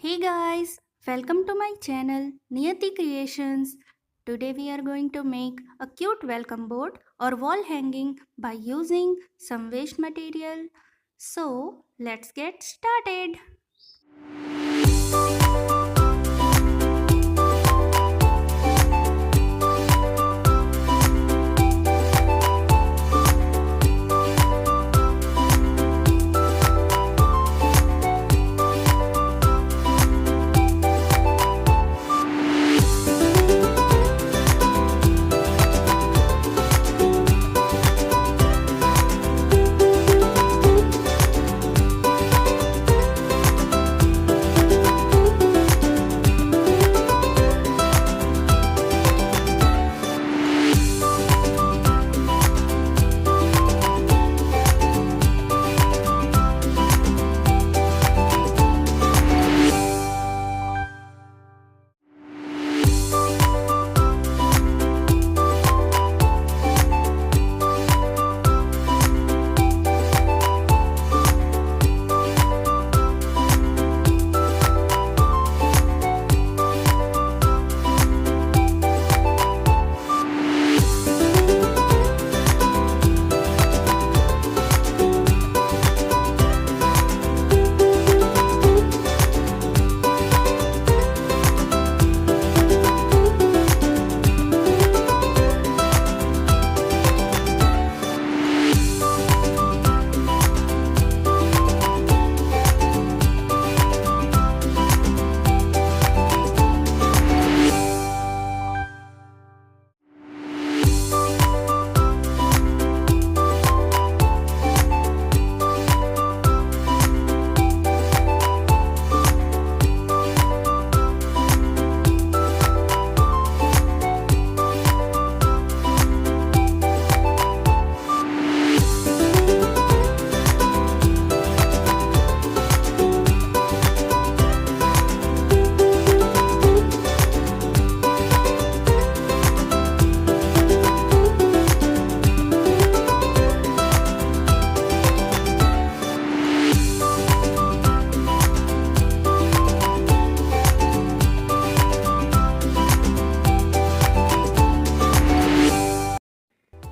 Hey guys, welcome to my channel Niyati Creations. Today we are going to make a cute welcome board or wall hanging by using some waste material. So let's get started.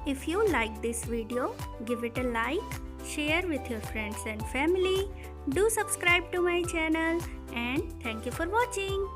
If you like this video, give it a like, share with your friends and family. Do subscribe to my channel and thank you for watching.